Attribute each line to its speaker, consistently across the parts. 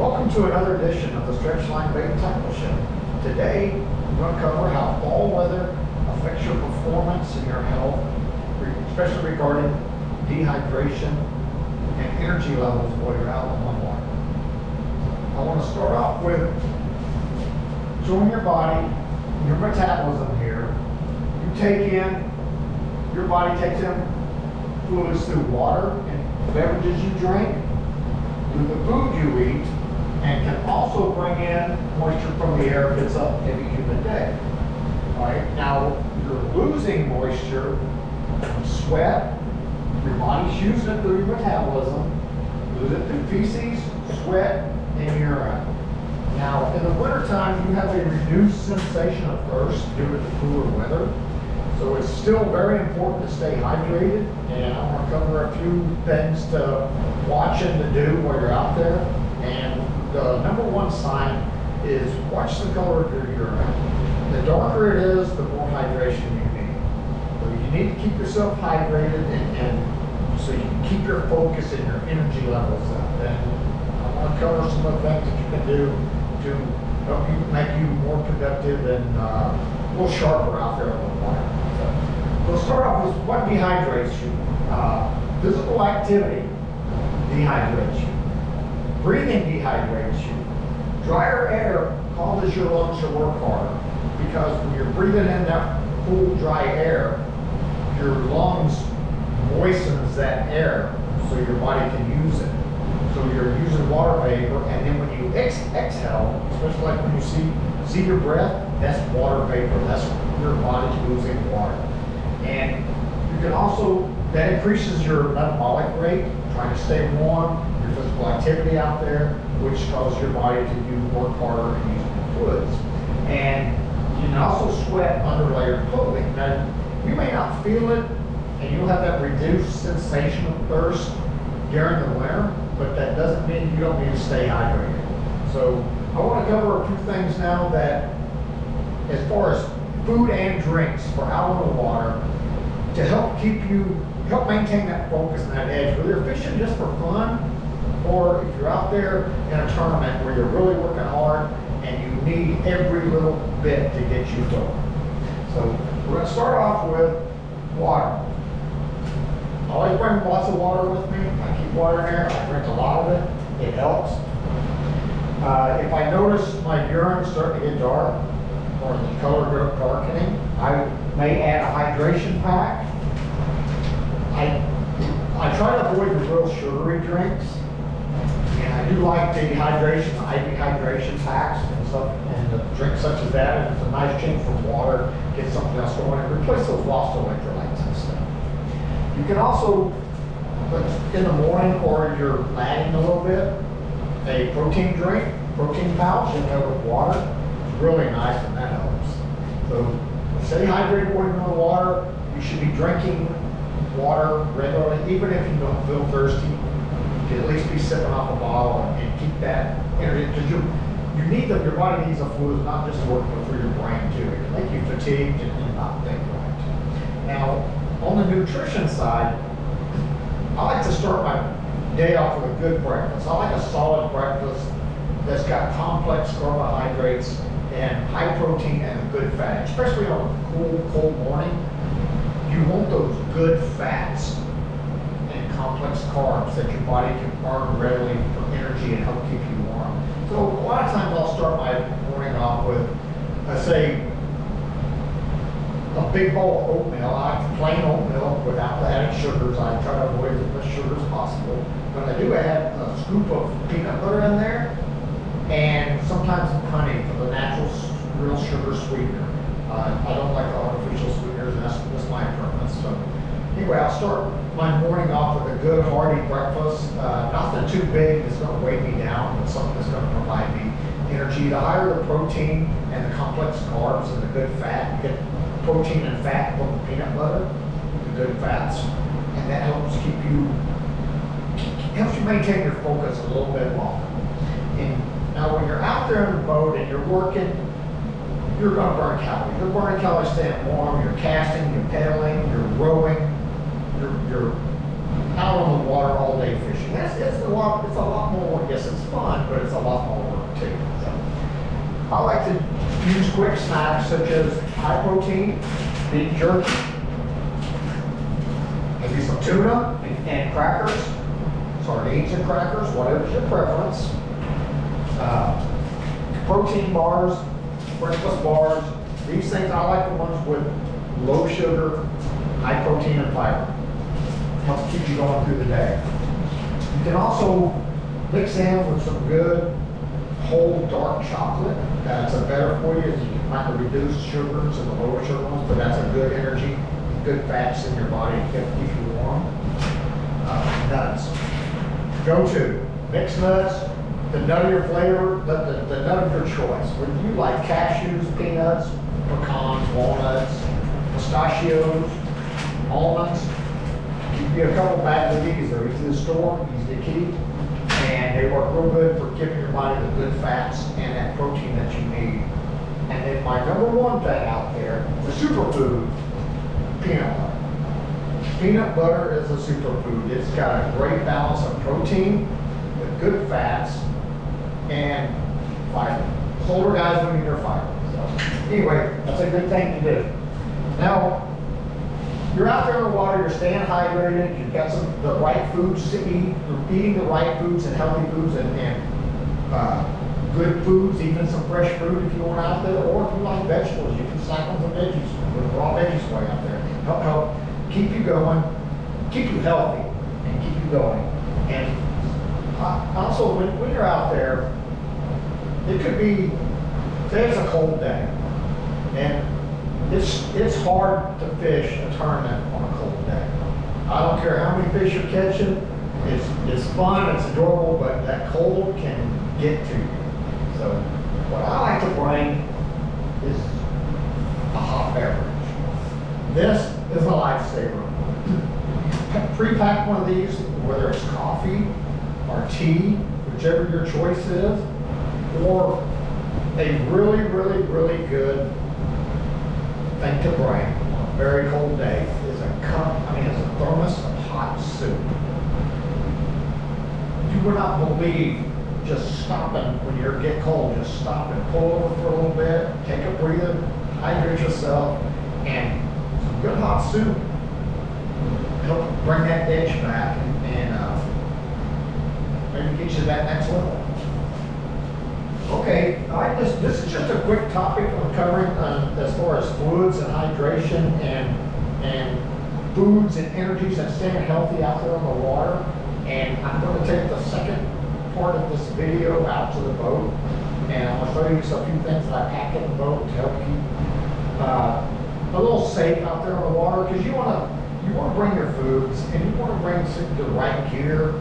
Speaker 1: Welcome to another edition of the Stretch Line Bait and Tackle Show. Today, we're going to cover how fall weather affects your performance and your health, especially regarding dehydration and energy levels while you're out on the water. I want to start off with showing your body, your metabolism here. You take in, your body takes in fluids through water and beverages you drink, through the food you eat, and can also bring in moisture from the air if it's a heavy humid day. All right, now you're losing moisture from sweat, your body's using it through your metabolism, lose it through feces, sweat, and urine. Now, in the wintertime, you have a reduced sensation of thirst due to the cooler weather. So it's still very important to stay hydrated, and I want to cover a few things to watch and to do while you're out there. And the number one sign is watch the color of your urine. The darker it is, the more hydration you need. So you need to keep yourself hydrated and so you can keep your focus and your energy levels up. And I want to cover some of the things that you can do to help you make you more productive and a little sharper out there on the water. So we'll start off with what dehydrates you. Physical activity dehydrates you. Breathing dehydrates you. Drier air causes your lungs to work harder because when you're breathing in that cool, dry air, your lungs moistens that air so your body can use it. So you're using water vapor, and then when you exhale, especially like when you see your breath, that's water vapor. That's your body's losing water. And you can also, that increases your metabolic rate, trying to stay warm, your physical activity out there, which causes your body to work harder and use more fluids. And you can also sweat under layered clothing. Now, you may not feel it, and you'll have that reduced sensation of thirst during the winter, but that doesn't mean you don't need to stay hydrated. So I want to cover a few things now that, as far as food and drinks for out on the water, to help maintain that focus and that edge, whether you're fishing just for fun, or if you're out there in a tournament where you're really working hard and you need every little bit to get you going. So we're going to start off with water. I always bring lots of water with me. I keep water in there. I drink a lot of it. It helps. If I notice my urine starting to get dark or the color darkening, I may add a hydration pack. I try to avoid the real sugary drinks. And I do like the hydration, the IV hydration packs and stuff, and the drinks such as that. And it's a nice change from water, get something else going, and replace those lost electrolytes and stuff. You can also, in the morning or you're lagging a little bit, a protein drink, protein pouch in there with water. It's really nice and that helps. So stay hydrated when you're in the water. You should be drinking water regularly, even if you don't feel thirsty. You can at least be sipping off a bottle and keep that energy, because you need them. Your body needs the fluids, not just to work through your brain too. It can make you fatigued and not think right. Now, on the nutrition side, I like to start my day off with a good breakfast. I like a solid breakfast that's got complex carbohydrates and high protein and good fat, especially on a cool, cold morning. You want those good fats and complex carbs that your body can burn readily for energy and help keep you warm. So a lot of times I'll start my morning off with, let's say, a big bowl of oatmeal. I like plain oatmeal without the added sugars. I try to avoid as much sugar as possible. But I do add a scoop of peanut butter in there, and sometimes honey for the natural, real sugar sweetener. I don't like the artificial sweeteners, and that's my preference. So anyway, I'll start my morning off with a good hearty breakfast. Nothing too big that's going to weigh me down, but something that's going to provide me energy. The higher the protein and the complex carbs and the good fat, you get protein and fat from the peanut butter, the good fats, and that helps helps you maintain your focus a little bit longer. And now when you're out there in the boat and you're working, you're going to burn calories. You're burning calories staying warm, you're casting, you're pedaling, you're rowing, you're out on the water all day fishing. It's a lot more, yes, it's fun. fun, but it's a lot more work too. So I like to use quick snacks such as high protein, beef jerky, maybe some tuna and crackers, sardines and crackers, whatever's your preference. Protein bars, breakfast bars. These things, I like the ones with low sugar, high protein and fiber. Helps keep you going through the day. You can also mix in with some good whole dark chocolate. That's a better for you. You can find the reduced sugars and the lower sugar ones, but that's a good energy, good fats in your body to keep you warm. Nuts. Go to mixed nuts, the nut of your flavor, the nut of your choice. Would you like cashews, peanuts, pecans, walnuts, pistachios, almonds? Give you a couple bags of these. They're easy to store, easy to keep, and they work real good for giving your body the good fats and that protein that you need. And then my number one thing out there, the superfood, peanut butter. Peanut butter is a superfood. It's got a great balance of protein with good fats and fiber. Older guys don't need their fiber. So anyway, that's a good thing to do. Now, you're out there in the water, you're staying hydrated, you've got the right foods to eat, you're eating the right foods and healthy foods and good foods, even some fresh fruit if you want out there, or if you like vegetables, you can snack on some veggies, with raw veggies way out there. Help keep you going, keep you healthy, and keep you going. And also, when you're out there, it could be, say it's a cold day, and it's hard to fish a tournament on a cold day. I don't care how many fish you're catching, it's fun, it's adorable, but that cold can get to you. So what I like to bring is a hot beverage. This is a lifesaver. Pre-pack one of these, whether it's coffee or tea, whichever your choice is, or a really, really, really good thing to bring on a very cold day is a thermos of hot soup. You would not believe just stopping when you get cold, just stop and pull over for a little bit, take a breather, hydrate yourself, and some good hot soup help bring that edge back and maybe get you to that next level. Okay, this is just a quick topic on covering as far as fluids and hydration and foods and energies and staying healthy out there on the water. And I'm going to take the second part of this video out to the boat, and I'm going to show you a few things that I pack in the boat to help keep a little safe out there on the water, because you want to bring your foods and you want to bring the right gear.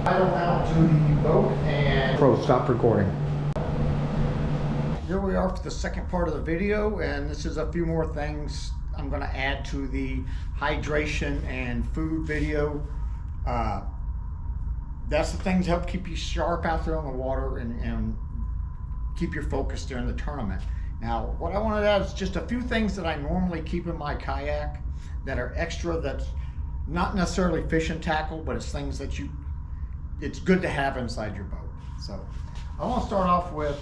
Speaker 1: I go out to the boat and stop recording. Here we are for the second part of the video, and this is a few more things I'm going to add to the hydration and food video. That's the things that help keep you sharp out there on the water and keep your focus during the tournament. Now, what I want to add is just a few things that I normally keep in my kayak that are extra, that's not necessarily fishing tackle, but it's things that it's good to have inside your boat. So I want to start off with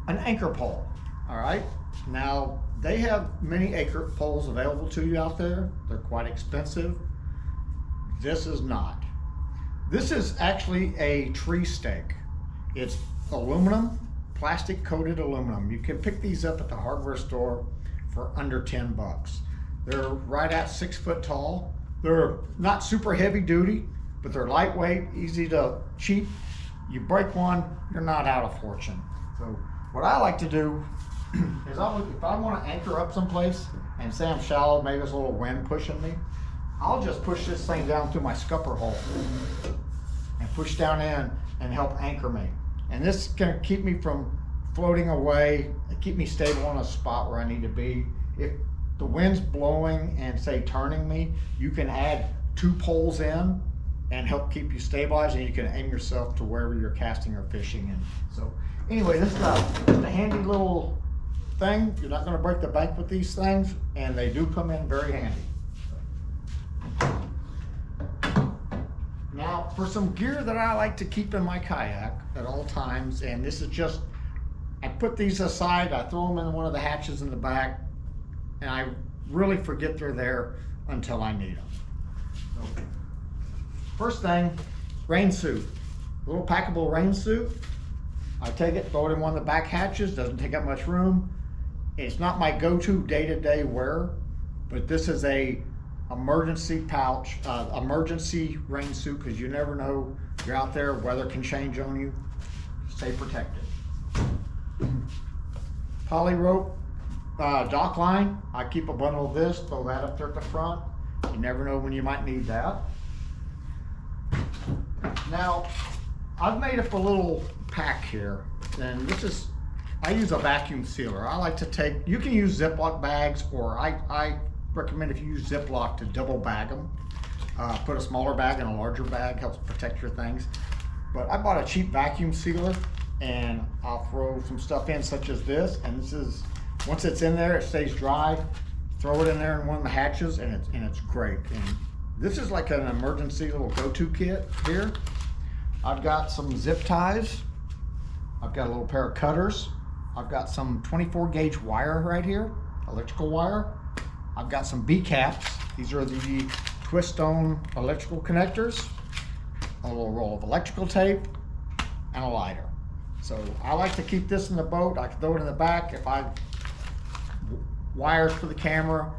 Speaker 1: an anchor pole. All right, now they have many anchor poles available to you out there. They're quite expensive. This is not. This is actually a tree stake. It's aluminum, plastic coated aluminum. You can pick these up at the hardware store for under 10 bucks. They're right at 6 foot tall. They're not super heavy duty, but they're lightweight, easy to cheap. You break one, you're not out a fortune. So what I like to do is if I want to anchor up someplace and say I'm shallow, maybe there's a little wind pushing me, I'll just push this thing down through my scupper hole and push down in and help anchor me. And this can keep me from floating away, keep me stable on a spot where I need to be. If the wind's blowing and say turning me, you can add 2 poles in and help keep you stabilized, and you can aim yourself to wherever you're casting or fishing. And so anyway, this is a handy little thing. You're not going to break the bank with these things, and they do come in very handy. Now, Now, for some gear that I like to keep in my kayak at all times, and this is just, I put these aside, I throw them in one of the hatches in the back, and I really forget they're there until I need them. So, first thing, rain suit. Little packable rain suit. I take it, throw it in one of the back hatches, doesn't take up much room. It's not my go-to day-to-day wear, but this is a emergency pouch, emergency rain suit, because you never know, you're out there, weather can change on you. Stay protected. Poly rope, dock line. I keep a bundle of this, throw that up there at the front. You never know when you might need that. Now, I've made up a little pack here, and this is, I use a vacuum sealer. I like to take, you can use Ziploc bags, or I recommend if you use Ziploc to double bag them. Put a smaller bag in a larger bag, helps protect your things. But I bought a cheap vacuum sealer, and I'll throw some stuff in such as this, and this is, once it's in there, it stays dry. Throw it in there in one of the hatches, and it's great. And this is like an emergency little go-to kit here. I've got some zip ties. I've got a little pair of cutters. I've got some 24 gauge wire right here, electrical wire. I've got some B-caps. These are the twist-on electrical connectors, a little roll of electrical tape, and a lighter. So I like to keep this in the boat. I can throw it in the back if I wires for the camera.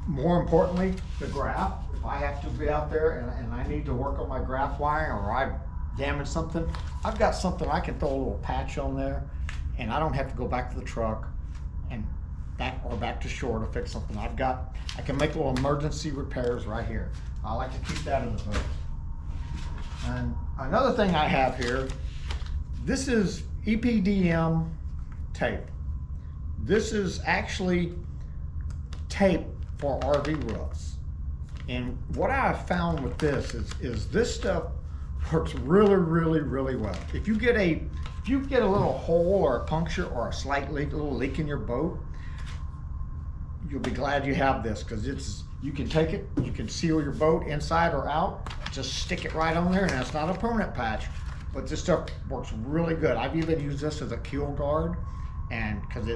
Speaker 1: More importantly, the graph. If I have to be out there and I need to work on my graph wiring, or I damage something, I've got something I can throw a little patch on there, and I don't have to go back to the truck and back to shore to fix something. I can make little emergency repairs right here. I like to keep that in the boat. And another thing I have here, this is EPDM tape. This is actually tape for RV roofs. And what I have found with this is this stuff works really, really, really well. If you get a little hole or a puncture or a slight leak, a little leak in your boat, you'll be glad you have this, because you can take it, you can seal your boat inside or out, just stick it right on there, and it's not a permanent patch, but this stuff works really good. I've even used this as a keel guard, and because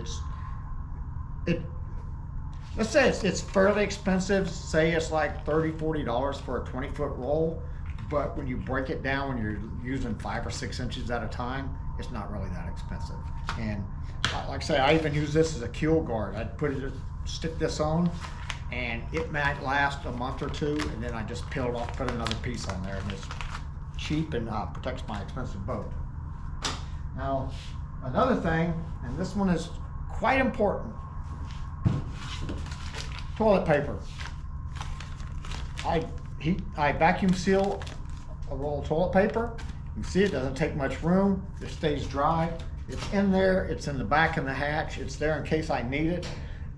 Speaker 1: let's say it's fairly expensive, say it's like $30, $40 for a 20-foot roll, but when you break it down, when you're using 5 or 6 inches at a time, it's not really that expensive. And like I say, I even use this as a keel guard. I'd stick this on, and it might last a month or two, and then I just peel it off, put another piece on there, and it's cheap and protects my expensive boat. Now, another thing, and this one is quite important, toilet paper. I vacuum seal a roll of toilet paper. You can see it doesn't take much room. It stays dry. It's in there. It's in the back of the hatch. It's there in case I need it.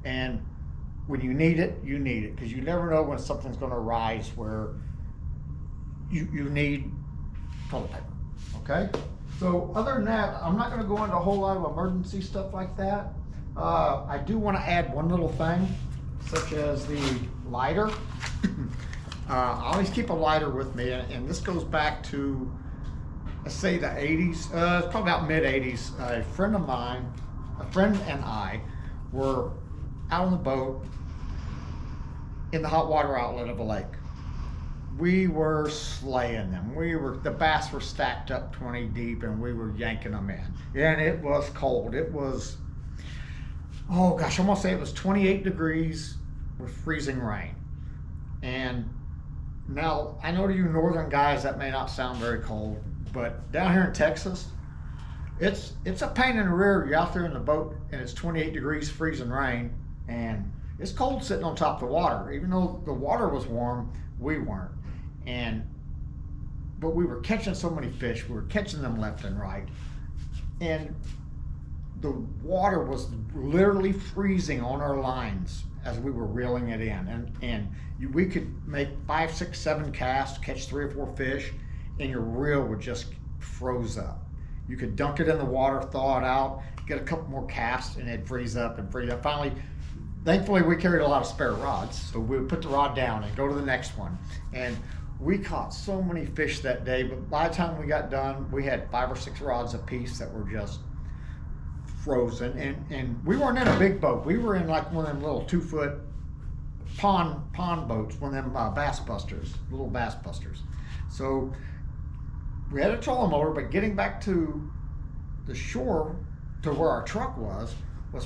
Speaker 1: And when you need it, you need it, because you never know when something's going to rise where you need toilet paper. Okay? So other than that, I'm not going to go into a whole lot of emergency stuff like that. I do want to add one little thing, such as the lighter. I always keep a lighter with me, and this goes back to, let's say, the 80s. It's probably about mid-80s. A friend of mine, a friend and I, were out on the boat in the hot water outlet of a lake. We were slaying them. The bass were stacked up 20 deep, and we were yanking them in. And it was cold. It was, oh gosh, I'm gonna say it was 28 degrees with freezing rain. And now, I know to you northern guys that may not sound very cold, but down here in Texas, it's a pain in the rear. You're out there in the boat and it's 28 degrees freezing rain, and it's cold sitting on top of the water. Even though the water was warm, we weren't. But we were catching so many fish. We were catching them left and right. And the water was literally freezing on our lines as we were reeling it in. And we could make 5, 6, 7 casts, catch 3 or 4 fish, and your reel would just froze up. You could dunk it in the water, thaw it out, get a couple more casts, and it'd freeze up and freeze up. Finally, thankfully, we carried a lot of spare rods, so we would put the rod down and go to the next one. And We caught so many fish that day, but by the time we got done, we had 5 or 6 rods apiece that were just frozen. And we weren't in a big boat. We were in like one of them little 2-foot pond boats, one of them bass busters, little bass busters. So we had a trolling motor, but getting back to the shore to where our truck was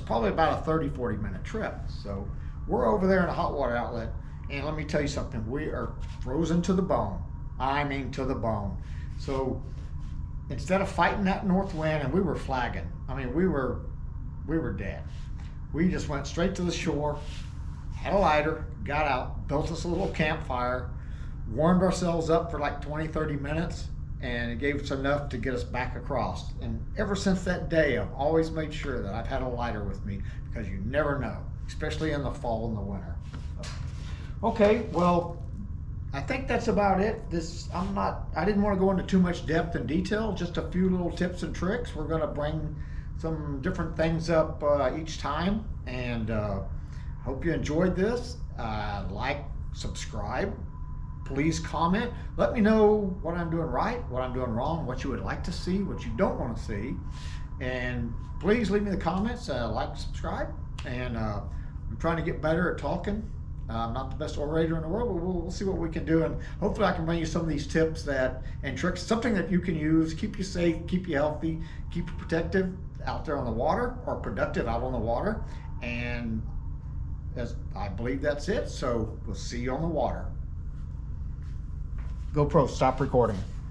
Speaker 1: probably about a 30-40 minute trip. So we're over there in a hot water outlet, and let me tell you something, we are frozen to the bone. I mean to the bone. So instead of fighting that north wind, and we were flagging, I mean we were dead. We just went straight to the shore, had a lighter, got out, built us a little campfire, warmed ourselves up for like 20-30 minutes, and it gave us enough to get us back across. And ever since that day, I've always made sure that I've had a lighter with me, because you never know, especially in the fall and the winter. Okay, well, I think that's about it. I didn't want to go into too much depth and detail, just a few little tips and tricks. We're going to bring some different things up each time, and hope you enjoyed this. Like, subscribe. Please comment. Let me know what I'm doing right, what I'm doing wrong, what you would like to see, what you don't want to see. And please leave me the comments, like, subscribe. And I'm trying to get better at talking. I'm not the best orator in the world, but we'll see what we can do. And hopefully I can bring you some of these tips and tricks, something that you can use, keep you safe, keep you healthy, keep you protective out there on the water, or productive out on the water. And I believe that's it. So we'll see you on the water. GoPro, stop recording.